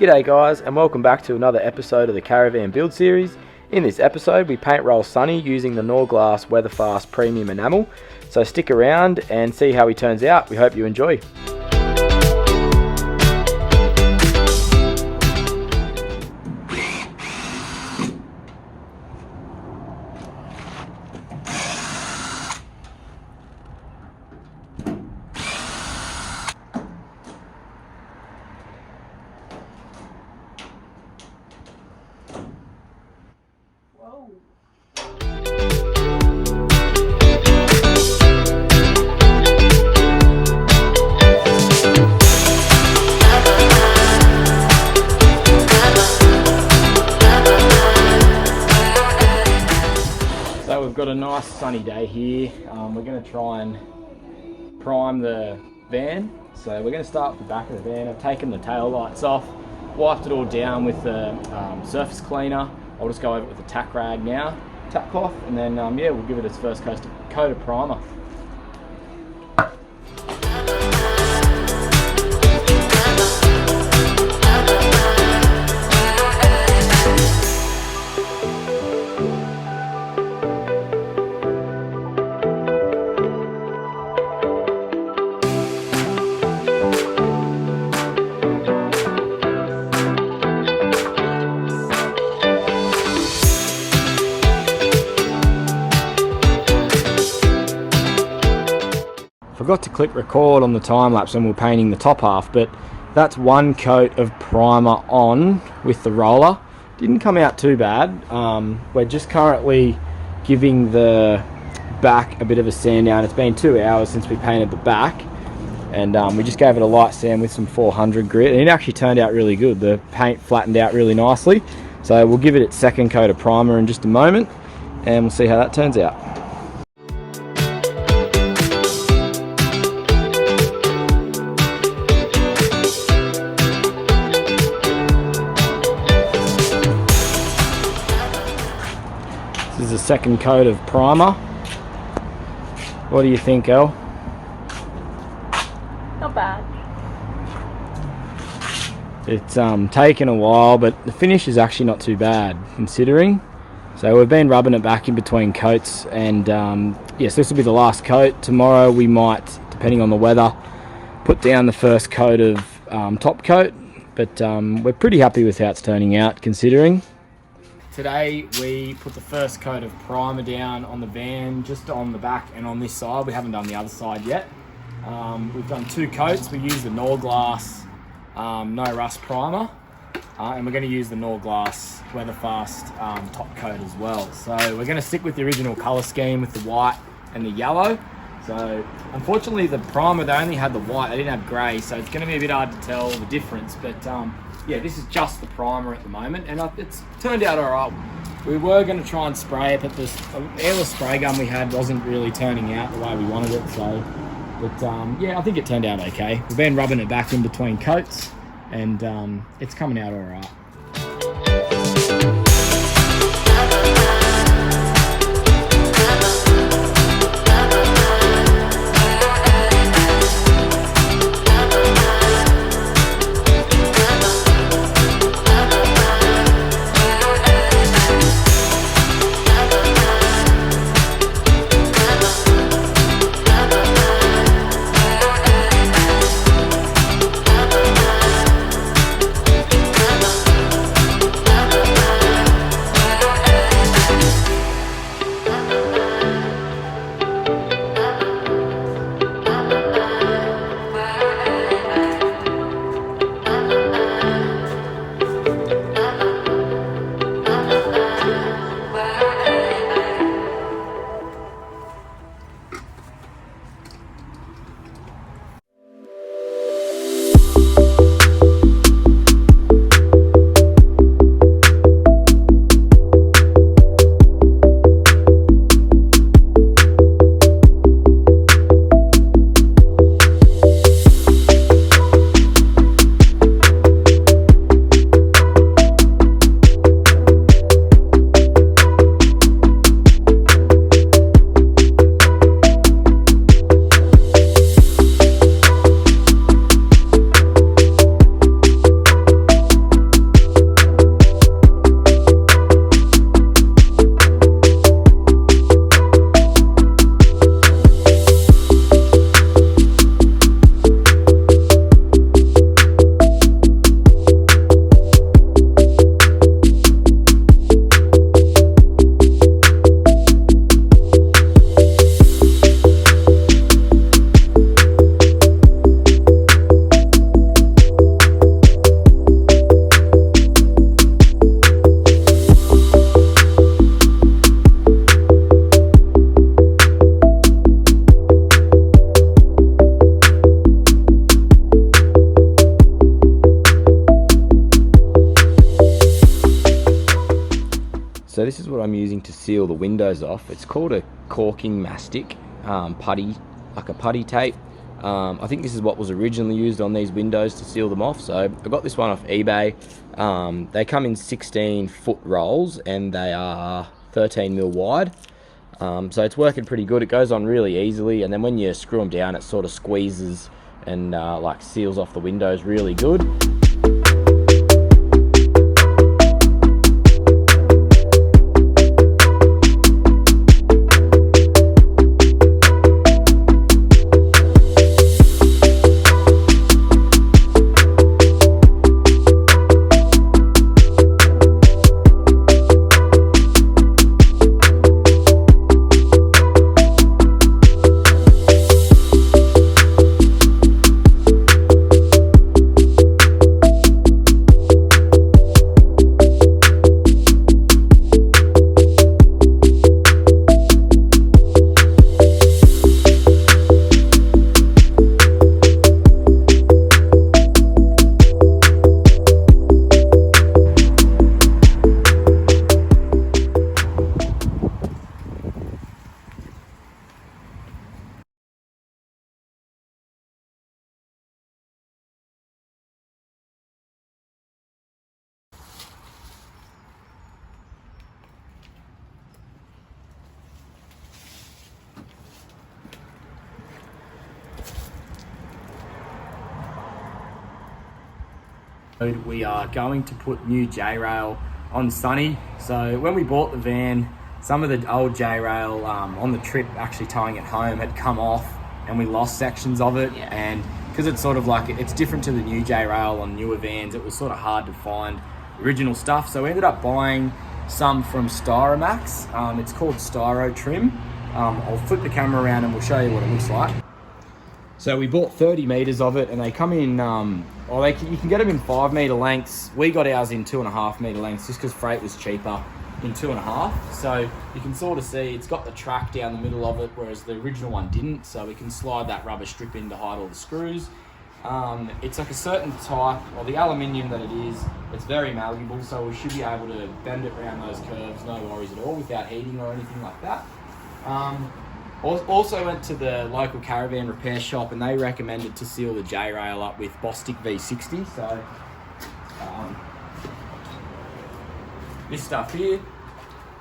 G'day guys, and welcome back to another episode of the Caravan build series. In this episode we paint roll Sunny using the Norglass Weatherfast Premium Enamel, so stick around and see how he turns out. We hope you enjoy. So we've got a nice sunny day here. We're going to try and prime the van. So we're going to start with the back of the van. I've taken the tail lights off, wiped it all down with the surface cleaner. I'll just go over it with the tack rag now, tack cloth, and then yeah, we'll give it its first coat of primer. Forgot to click record on the time lapse when we were painting the top half, but that's one coat of primer on with the roller. Didn't come out too bad. We're just currently giving the back a bit of a sand down. It's been 2 hours since we painted the back, and we just gave it a light sand with some 400 grit, and it actually turned out really good. The paint flattened out really nicely, so we'll give it its second coat of primer in just a moment, and we'll see how that turns out. This is the second coat of primer. What do you think, Elle? Not bad. It's taken a while, but the finish is actually not too bad considering. So we've been rubbing it back in between coats, and yes, this will be the last coat. Tomorrow we might, depending on the weather, put down the first coat of top coat, but we're pretty happy with how it's turning out considering. Today we put the first coat of primer down on the van, just on the back and on this side. We haven't done the other side yet. We've done 2 coats. We used the Norglass No Rust primer, and we're going to use the Norglass Weatherfast top coat as well. So we're going to stick with the original colour scheme with the white and the yellow. So unfortunately the primer, they only had the white, they didn't have grey, so it's going to be a bit hard to tell the difference, but yeah, this is just the primer at the moment, and it's turned out alright. We were going to try and spray it, but the airless spray gun we had wasn't really turning out the way we wanted it, so, but yeah, I think it turned out okay. We've been rubbing it back in between coats, and it's coming out alright. to seal the windows off. It's called a caulking mastic putty, like a putty tape. I think this is what was originally used on these windows to seal them off. So I got this one off eBay. They come in 16-foot rolls and they are 13 mil wide. So it's working pretty good. It goes on really easily, and then when you screw them down, it sort of squeezes and like seals off the windows really good. We are going to put new J-rail on Sunny. So when we bought the van, some of the old J-rail on the trip actually towing it home had come off and we lost sections of it. Yeah. And because it's sort of like, it's different to the new J-rail on newer vans, it was sort of hard to find original stuff. So we ended up buying some from Styromax. It's called Styro Trim. I'll flip the camera around and we'll show you what it looks like. So we bought 30 meters of it, and they come in, you can get them in 5 meter lengths. We got ours in 2.5 meter lengths just because freight was cheaper in 2.5. So you can sort of see it's got the track down the middle of it, whereas the original one didn't. So we can slide that rubber strip in to hide all the screws. It's like a certain type, or the aluminium that it is, it's very malleable, so we should be able to bend it around those curves, no worries at all, without heating or anything like that. Also went to the local Caravan repair shop and they recommended to seal the J-rail up with Bostik V60. So this stuff here,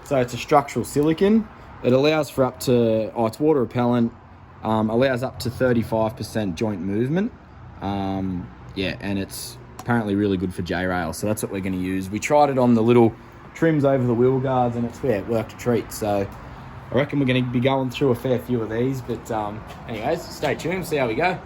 so it's a structural silicon. It allows for up to, it's water repellent, allows up to 35% joint movement. Yeah, and it's apparently really good for J-rail, so that's what we're going to use. We tried it on the little trims over the wheel guards and it worked a treat. So I reckon we're going to be going through a fair few of these, but anyways, stay tuned, see how we go.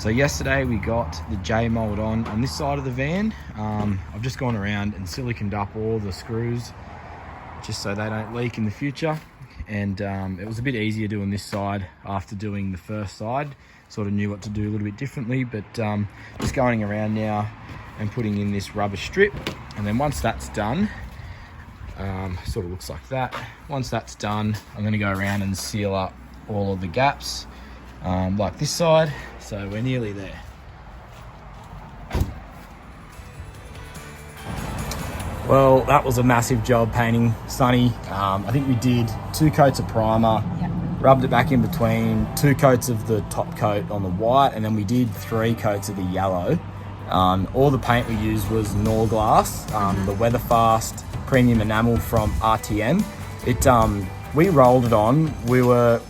So yesterday we got the J mold on this side of the van. I've just gone around and siliconed up all the screws just so they don't leak in the future. And it was a bit easier doing this side after doing the first side. Sort of knew what to do a little bit differently, but just going around now and putting in this rubber strip. And then once that's done, sort of looks like that. Once that's done, I'm going to go around and seal up all of the gaps like this side. So we're nearly there. Well, that was a massive job painting Sunny. I think we did 2 coats of primer, rubbed it back in between, 2 coats of the top coat on the white, and then we did 3 coats of the yellow. All the paint we used was Norglass, the Weatherfast Premium Enamel from RTM. We rolled it on. We were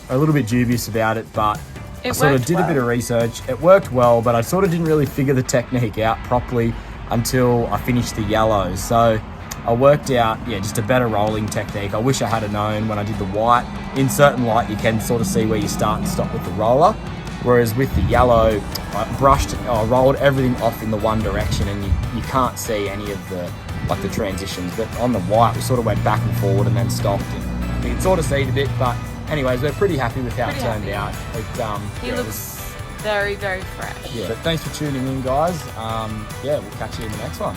a little bit dubious about it, but I sort of did a bit of research. It worked well, but I sort of didn't really figure the technique out properly until I finished the yellow. So I worked out, just a better rolling technique. I wish I had known when I did the white. In certain light, you can sort of see where you start and stop with the roller. Whereas with the yellow, I rolled everything off in the one direction, and you can't see any of the transitions. But on the white, we sort of went back and forward and then stopped. And you can sort of see it a bit, but anyways, we're pretty happy with how it turned out. He looks very, very fresh. Yeah, but thanks for tuning in, guys. We'll catch you in the next one.